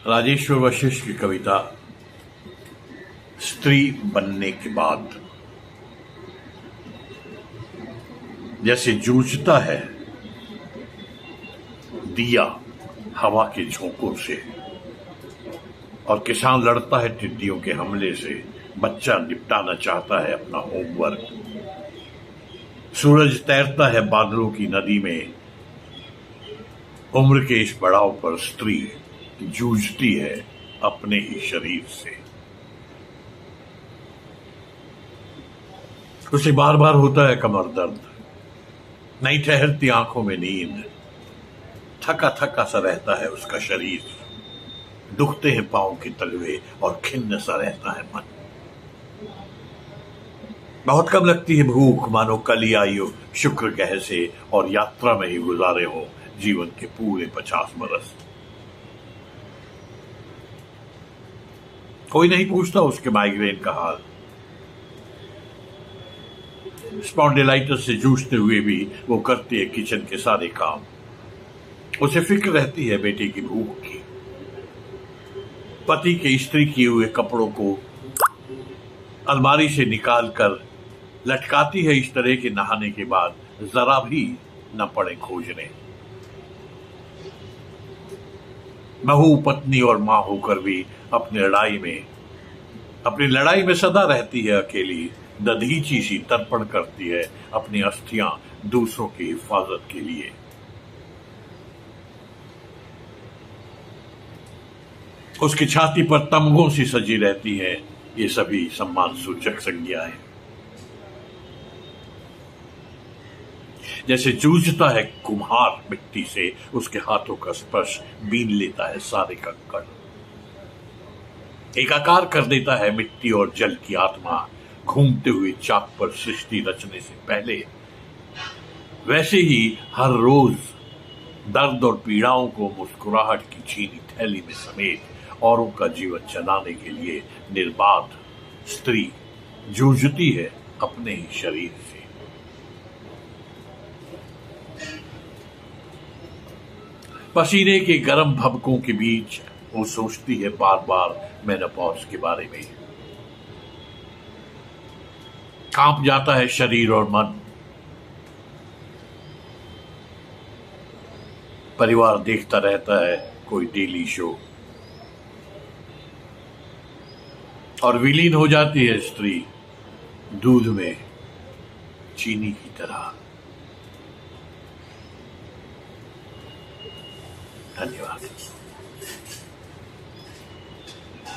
राजेश्वर वशिष्ठ की कविता स्त्री बनने के बाद। जैसे जूझता है दिया हवा के झोंकों से, और किसान लड़ता है टिड्डियों के हमले से, बच्चा निपटाना चाहता है अपना होमवर्क, सूरज तैरता है बादलों की नदी में, उम्र के इस पड़ाव पर स्त्री जूझती है अपने ही शरीर से। उसे बार बार होता है कमर दर्द, नहीं ठहरती आंखों में नींद, थका थका सा रहता है उसका शरीर, दुखते हैं पांव के तलवे और खिन्न सा रहता है मन। बहुत कम लगती है भूख, मानो कल ही आई हो शुक्र ग्रह से और यात्रा में ही गुजारे हो जीवन के पूरे 50 बरस। कोई नहीं पूछता उसके माइग्रेन का हाल, स्पॉन्डिलाइटिस से जूझते हुए भी वो करती है किचन के सारे काम। उसे फिक्र रहती है बेटे की भूख की, पति के इस्त्री किए हुए कपड़ों को अलमारी से निकाल कर लटकाती है इस तरह के नहाने के बाद जरा भी न पड़े खोजने। बहू पत्नी और मां होकर भी अपनी लड़ाई में सदा रहती है अकेली, दधीची सी तर्पण करती है अपनी अस्थियां दूसरों की हिफाजत के लिए। उसकी छाती पर तमगों सी सजी रहती है ये सभी सम्मान सूचक संज्ञाएं। जैसे जूझता है कुम्हार मिट्टी से, उसके हाथों का स्पर्श बीन लेता है सारे कंकड़, एकाकार कर देता है मिट्टी और जल की आत्मा, घूमते हुए चाक पर सृष्टि रचने से पहले। वैसे ही हर रोज दर्द और पीड़ाओं को मुस्कुराहट की छीनी थैली में समेट औरों का जीवन चलाने के लिए निर्बाध स्त्री जूझती है अपने ही शरीर से। पसीने के गर्म भभकों के बीच वो सोचती है बार बार मेनोपॉज के बारे में। कांप जाता है शरीर और मन। परिवार देखता रहता है कोई डेली शो, और विलीन हो जाती है स्त्री दूध में चीनी की तरह। धन्यवाद।